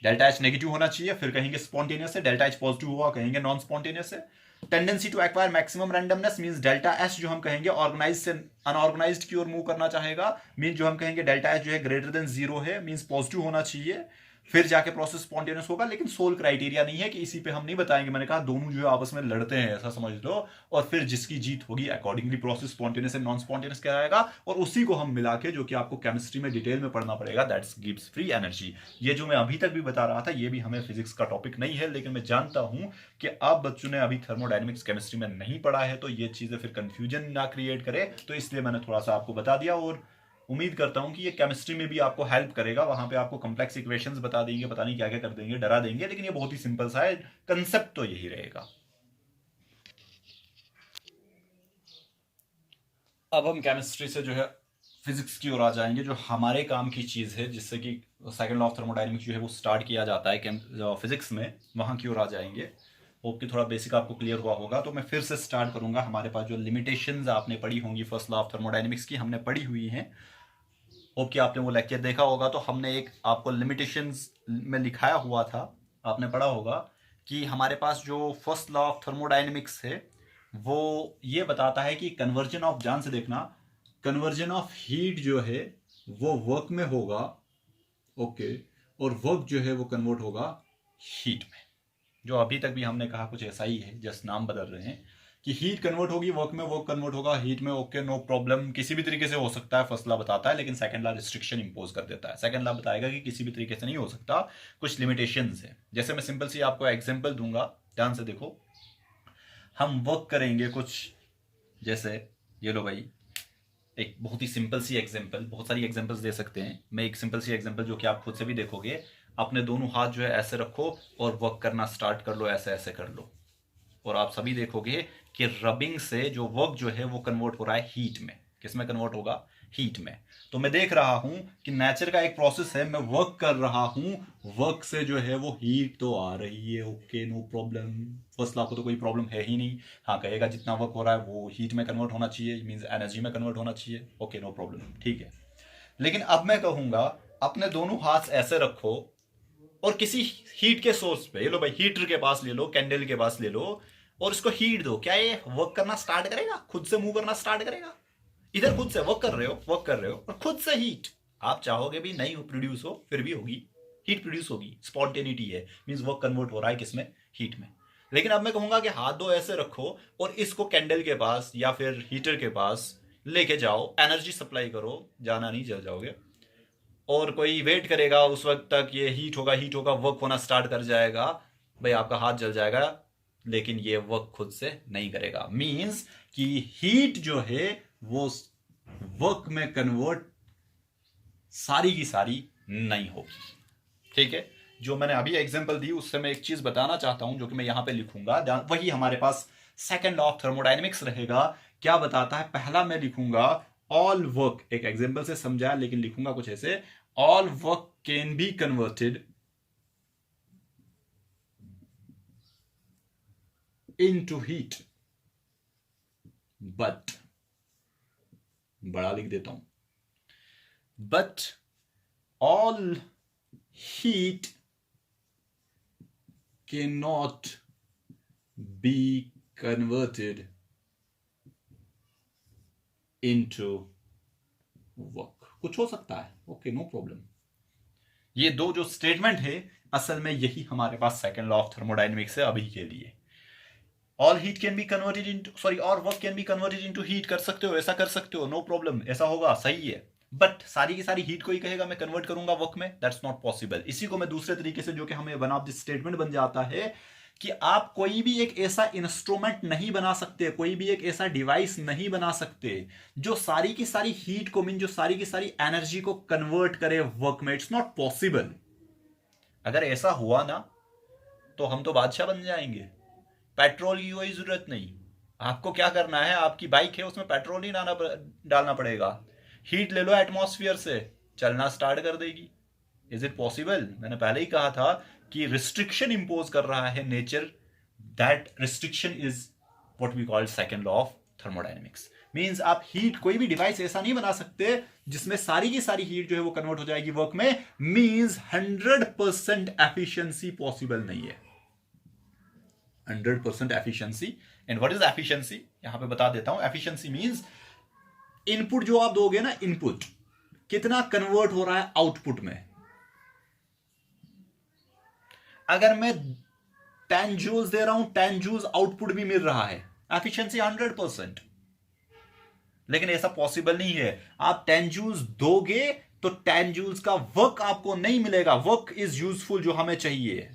delta H negative होना चाहिए, फिर कहेंगे स्पॉन्टेनियस है, डेल्टा एच पॉजिटिव हुआ कहेंगे नॉन स्पॉन्टेनियस है। Tendency to acquire maximum randomness means delta H जो हम कहेंगे ऑर्गेनाइज से अनऑर्गेनाइज्ड की ओर मूव करना चाहेगा, मीन जो हम कहेंगे डेल्टा एच जो है ग्रेटर देन 0 है, मींस पॉजिटिव होना चाहिए, फिर जाके प्रोसेस स्पॉन्टेनियस होगा। लेकिन सोल क्राइटेरिया नहीं है कि इसी पे हम नहीं बताएंगे, मैंने कहा दोनों जो है आपस में लड़ते हैं ऐसा समझ लो, और फिर जिसकी जीत होगी accordingly process spontaneous and non spontaneous कहलाएगा, और उसी को हम मिला के, जो कि आपको केमिस्ट्री में डिटेल में पढ़ना पड़ेगा, दैट्स गिव्स फ्री एनर्जी। ये जो मैं अभी तक भी बता रहा था ये भी हमें फिजिक्स का टॉपिक नहीं है, लेकिन मैं जानता हूं कि आप बच्चों ने अभी थर्मोडायनेमिक्स केमिस्ट्री में नहीं पढ़ा है, तो ये चीजें फिर कंफ्यूजन ना क्रिएट करे, तो इसलिए मैंने थोड़ा सा आपको बता दिया, और उम्मीद करता हूं कि ये केमिस्ट्री में भी आपको हेल्प करेगा। वहां पे आपको कॉम्प्लेक्स इक्वेशंस बता देंगे, पता नहीं क्या क्या कर देंगे, डरा देंगे, लेकिन ये बहुत ही सिंपल सा है, कंसेप्ट तो यही रहेगा। अब हम केमिस्ट्री से जो है फिजिक्स की ओर आ जाएंगे, जो हमारे काम की चीज है, जिससे कि सेकंड लॉ ऑफ थर्मोडायनेमिक्स जो है वो स्टार्ट किया जाता है फिजिक्स में, वहां की ओर आ जाएंगे। होप कि थोड़ा बेसिक आपको क्लियर हुआ होगा। तो मैं फिर से स्टार्ट करूंगा। हमारे पास जो लिमिटेशंस आपने पढ़ी होंगी फर्स्ट लॉ ऑफ थर्मोडायनेमिक्स की, हमने पढ़ी हुई हैं। होप कि आपने वो लेक्चर देखा होगा। तो हमने एक आपको लिमिटेशंस में लिखाया हुआ था, आपने पढ़ा होगा कि हमारे पास जो फर्स्ट लॉ ऑफ थर्मोडायनेमिक्स है वो ये बताता है कि कन्वर्जन ऑफ, ध्यान से देखना, कन्वर्जन ऑफ हीट जो है वो वर्क में होगा, ओके, और वर्क जो है वो कन्वर्ट होगा हीट में। जो अभी तक भी हमने कहा कुछ ऐसा ही है, जस्ट नाम बदल रहे हैं कि हीट कन्वर्ट होगी वर्क में, वर्क कन्वर्ट होगा हीट में, ओके, नो प्रॉब्लम। किसी भी तरीके से हो सकता है, फर्स्ट लॉ बताता है, लेकिन सेकंड लॉ रिस्ट्रिक्शन इंपोज कर देता है। सेकंड लॉ बताएगा कि किसी भी तरीके से नहीं हो सकता, कुछ लिमिटेशंस है। जैसे मैं सिंपल सी आपको एग्जांपल दूंगा, ध्यान से देखो। हम वर्क करेंगे कुछ, जैसे ये लो भाई, एक बहुत ही सिंपल सी एग्जांपल, बहुत सारी एग्जांपल्स दे सकते हैं, मैं एक सिंपल सी एग्जांपल जो कि आप खुद से भी देखोगे, अपने दोनों हाथ जो है ऐसे रखो और वर्क करना स्टार्ट कर लो, ऐसे ऐसे कर लो, और आप सभी देखोगे कि रबिंग से जो वर्क जो है वो कन्वर्ट हो रहा है हीट में। किस में कन्वर्ट होगा? हीट में। तो मैं देख रहा हूं कि नेचर का एक प्रोसेस है, मैं वर्क कर रहा हूं, वर्क से जो है वो हीट तो आ रही है, okay, no problem. First law को तो कोई प्रॉब्लम है ही नहीं। हाँ, कहेगा जितना वर्क हो रहा है वो हीट में कन्वर्ट होना चाहिए, मींस एनर्जी में कन्वर्ट होना चाहिए, ओके, नो प्रॉब्लम, ठीक है। लेकिन अब मैं कहूंगा अपने दोनों हाथ ऐसे रखो और किसी हीट के सोर्स पे, ये लो भाई, हीटर के पास ले लो, कैंडल के पास ले लो, और इसको हीट दो। क्या ये वर्क करना स्टार्ट करेगा? खुद से मूव करना स्टार्ट करेगा? इधर खुद से वर्क कर रहे हो, वर्क कर रहे हो, और खुद से हीट, आप चाहोगे भी नहीं हो प्रोड्यूस हो, फिर भी होगी, हीट प्रोड्यूस होगी, स्पॉन्टेनिटी है, मींस वर्क कन्वर्ट हो रहा है किसमें? हीट में। लेकिन अब मैं कहूंगा कि हाथ दो ऐसे रखो और इसको कैंडल के पास या फिर हीटर के पास लेके जाओ, एनर्जी सप्लाई करो, जाना नहीं, जल जाओगे, और कोई वेट करेगा उस वक्त तक, ये हीट होगा, हीट होगा, वर्क होना स्टार्ट कर जाएगा, भाई आपका हाथ जल जाएगा, लेकिन ये वर्क खुद से नहीं करेगा। मींस कि हीट जो है वो वर्क में कन्वर्ट सारी की सारी नहीं होगी, ठीक है। जो मैंने अभी एग्जांपल दी उससे मैं एक चीज बताना चाहता हूं, जो कि मैं यहां पे लिखूंगा, वही हमारे पास सेकंड लॉ ऑफ थर्मोडायनेमिक्स रहेगा। क्या बताता है? पहला मैं लिखूंगा ऑल वर्क, एक एग्जांपल से समझा, लेकिन लिखूंगा कुछ ऐसे, all work can be converted into heat, but, बड़ा लिख देता हूं, but all heat cannot be converted into work। कुछ हो सकता है, ओके, नो प्रॉब्लम। ये दो जो स्टेटमेंट है, असल में यही हमारे पास सेकंड लॉ ऑफ थर्मोडायनेमिक्स है अभी के लिए। All heat can be converted into, sorry, और work can be converted into heat, कर सकते हो, ऐसा कर सकते हो, नो प्रॉब्लम, ऐसा होगा, सही है। बट सारी की सारी हीट को ही कहेगा मैं कन्वर्ट करूंगा वर्क में, दैट्स नॉट पॉसिबल। इसी को मैं दूसरे तरीके से, जो कि हमें वन ऑफ दिस स्टेटमेंट बन जाता है कि आप कोई भी एक ऐसा इंस्ट्रूमेंट नहीं बना सकते, कोई भी एक ऐसा डिवाइस नहीं बना सकते जो सारी की सारी हीट को मीन जो सारी की सारी एनर्जी को कन्वर्ट करे वर्क में। It's not possible. अगर ऐसा हुआ ना तो हम तो बादशाह बन जाएंगे, पेट्रोल की कोई जरूरत नहीं। आपको क्या करना है, आपकी बाइक है उसमें पेट्रोल ही डालना पड़ेगा, हीट ले लो एटमॉस्फेयर से, चलना स्टार्ट कर देगी। Is it possible? मैंने पहले ही कहा था कि रिस्ट्रिक्शन इंपोज कर रहा है nature, that restriction is what we call second law of thermodynamics. Means आप हीट, कोई भी डिवाइस ऐसा नहीं बना सकते जिसमें सारी की सारी हीट जो है वो कन्वर्ट हो जाएगी वर्क में। मींस 100% एफिशिएंसी पॉसिबल नहीं है, 100% efficiency. And what is efficiency, यहां पे बता देता हूं। एफिशिएंसी मींस इनपुट जो आप दोगे ना, इनपुट कितना कन्वर्ट हो रहा है आउटपुट में। अगर मैं 10 जूल्स दे रहा हूं, 10 जूल्स आउटपुट भी मिल रहा है, एफिशिएंसी 100%। लेकिन ऐसा पॉसिबल नहीं है। आप 10 जूल्स दोगे तो 10 जूल्स का वर्क आपको नहीं मिलेगा। वर्क इज यूजफुल जो हमें चाहिए,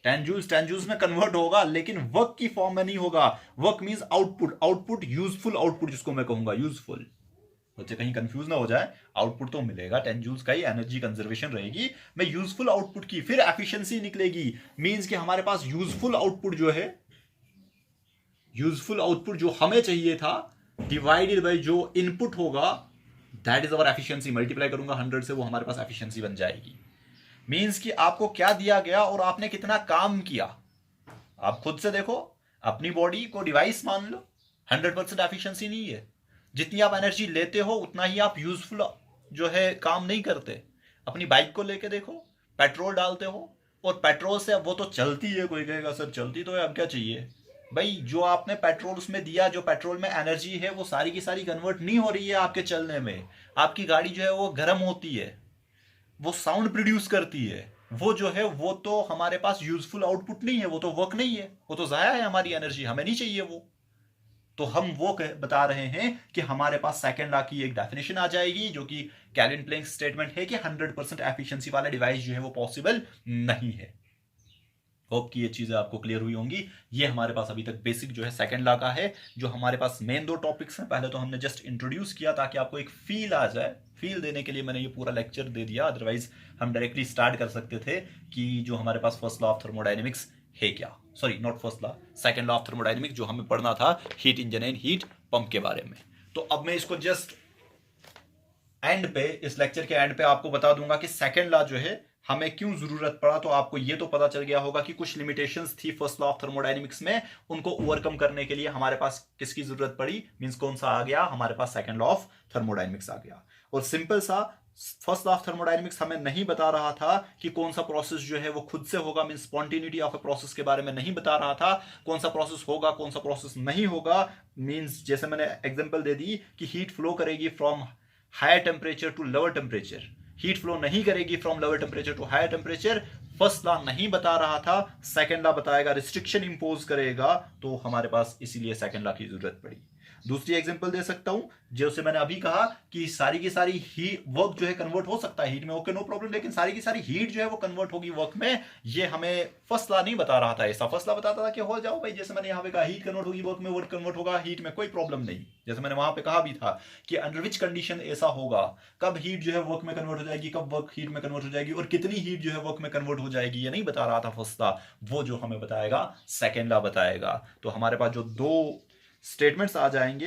10 जूल्स में कन्वर्ट होगा लेकिन वर्क की फॉर्म में नहीं होगा। Work means output, output useful output जिसको मैं कहूंगा यूजफुल। बच्चे कहीं कंफ्यूज ना हो जाए, आउटपुट तो मिलेगा 10 जूल्स का ही, एनर्जी कंजर्वेशन रहेगी, मैं यूजफुल आउटपुट की फिर एफिशिएंसी निकलेगी। मींस कि हमारे पास यूजफुल आउटपुट जो है, यूजफुल आउटपुट जो हमें चाहिए था डिवाइडेड बाय जो इनपुट होगा, that is our efficiency. Multiply करूंगा 100 से, वो हमारे पास एफिशिएंसी बन जाएगी। मींस कि आपको क्या दिया गया और आपने कितना काम किया। आप खुद से देखो, अपनी बॉडी को डिवाइस मान लो, 100% एफिशिएंसी नहीं है। जितनी आप एनर्जी लेते हो उतना ही आप यूजफुल जो है काम नहीं करते। अपनी बाइक को लेके देखो, पेट्रोल डालते हो और पेट्रोल से वो तो चलती है, कोई कहेगा सर चलती तो है अब क्या चाहिए। भाई जो आपने पेट्रोल उसमें दिया, जो पेट्रोल में एनर्जी है वो सारी की सारी कन्वर्ट नहीं हो रही है आपके चलने में। आपकी गाड़ी जो है वो गर्म होती है, वो साउंड प्रोड्यूस करती है, वो जो है वो तो हमारे पास यूजफुल आउटपुट नहीं है, वो तो वर्क नहीं है, वो तो जाया है हमारी एनर्जी, हमें नहीं चाहिए वो। तो हम वो बता रहे हैं कि हमारे पास सेकंड लॉ की एक डेफिनेशन आ जाएगी जो कि कैल्विन प्लैंक स्टेटमेंट है कि 100% एफिशिएंसी वाला डिवाइस जो है वो पॉसिबल नहीं है। होप कि ये चीजें आपको क्लियर हुई होंगी। ये हमारे पास अभी तक बेसिक जो है सेकंड लॉ का है। जो हमारे पास मेन 2 टॉपिक्स हैं, पहले तो हमने जस्ट इंट्रोड्यूस किया ताकि आपको एक फील आ जाए, फील देने के लिए मैंने ये पूरा लेक्चर दे दिया। अदरवाइज हम डायरेक्टली स्टार्ट कर सकते थे कि जो हमारे पास फर्स्ट लॉ ऑफ थर्मोडायनेमिक्स है क्या, sorry not first law, second law of thermodynamics जो हमें पढ़ना था heat engine and heat pump के बारे में। तो अब मैं इसको जस्ट एंड पे, इस लेक्चर के एंड पे आपको बता दूंगा कि सेकंड लॉ जो है हमें क्यों जरूरत पड़ा। तो आपको ये तो पता चल गया होगा कि कुछ लिमिटेशंस थी फर्स्ट लॉ ऑफ थर्मोडायनेमिक्स में, उनको ओवरकम करने के लिए हमारे पास किसकी जरूरत पड़ी, मींस कौन सा आ गया, हमारे पास सेकंड लॉ ऑफ थर्मोडायनेमिक्स आ गया। और सिंपल सा फर्स्ट लॉ ऑफ थर्मोडायनेमिक्स हमें नहीं बता रहा था कि कौन सा प्रोसेस जो है वो खुद से होगा, means spontaneity of a process के बारे में नहीं बता रहा था। कौन सा प्रोसेस होगा, कौन सा प्रोसेस नहीं होगा, मींस जैसे मैंने एग्जांपल दे दी कि हीट फ्लो करेगी from higher temperature to lower temperature, heat flow नहीं करेगी from lower temperature to higher temperature. First law नहीं बता रहा था, सेकंड लॉ बताएगा, रिस्ट्रिक्शन इंपोज करेगा, तो हमारे पास इसीलिए सेकंड लॉ की जरूरत पड़ी। दूसरी एग्जांपल दे सकता हूं, जैसे मैंने अभी कहा कि सारी की सारी हीट वर्क जो है कन्वर्ट हो सकता है हीट में, ओके नो प्रॉब्लम, लेकिन सारी की सारी हीट जो है वो कन्वर्ट होगी वर्क में, ये हमें फर्स्ट लॉ नहीं बता रहा था। ऐसा फर्स्ट लॉ बताता था कि हो जाओ भाई, जैसे मैंने यहाँ पे कहा हीट कन्वर्ट होगी वर्क में, वर्क कन्वर्ट होगा हीट में, कोई प्रॉब्लम नहीं। जैसे मैंने वहां पे कहा भी था कि अंडर विच कंडीशन ऐसा होगा, कब हीट जो है वर्क में कन्वर्ट हो जाएगी, कब वर्क हीट में कन्वर्ट हो जाएगी, और कितनी हीट जो है वर्क में कन्वर्ट हो जाएगी, ये नहीं बता रहा था फर्स्ट लॉ, वो जो हमें बताएगा सेकेंड लॉ बताएगा। तो हमारे पास जो 2 स्टेटमेंट्स आ जाएंगे,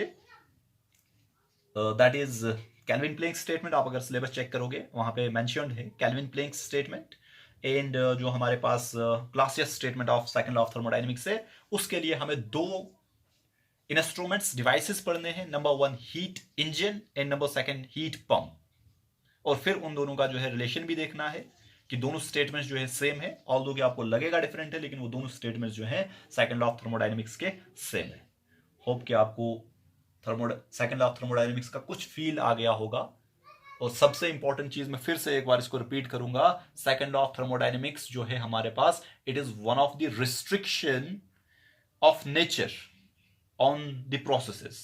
that is Kelvin Planck statement. आप अगर सिलेबस चेक करोगे वहां पे मेंशन्ड है कैल्विन प्लैंक स्टेटमेंट, एंड जो हमारे पास Clausius statement of second law of thermodynamics है, उसके लिए हमें 2 इंस्ट्रूमेंट्स डिवाइसेस पढ़ने हैं, number 1 heat engine and number 2 heat pump. और फिर उन दोनों का जो है रिलेशन भी देखना है कि दोनों स्टेटमेंट्स जो है सेम है, ऑल्दो कि आपको लगेगा डिफरेंट है, लेकिन वो दोनों स्टेटमेंट्स जो है सेकंड लॉ ऑफ थर्मोडायनेमिक्स के सेम है। होप कि आपको सेकंड लॉ ऑफ थर्मोडायनेमिक्स का कुछ फील आ गया होगा। और सबसे इंपॉर्टेंट चीज मैं फिर से एक बार इसको रिपीट करूंगा, सेकंड लॉ ऑफ थर्मोडायनेमिक्स जो है हमारे पास, it is one of the restriction of nature on the processes.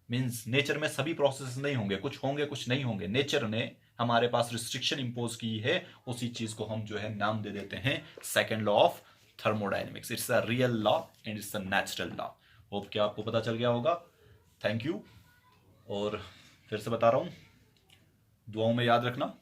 Means nature में सभी प्रोसेस नहीं होंगे, कुछ होंगे कुछ नहीं होंगे। नेचर ने हमारे पास रिस्ट्रिक्शन इंपोज की है, उसी चीज को हम जो है नाम दे देते हैं second law of thermodynamics. It's a real law and it's a natural law. Hope कि आपको पता चल गया होगा। Thank you. और फिर से बता रहा हूँ, दुआओं में याद रखना।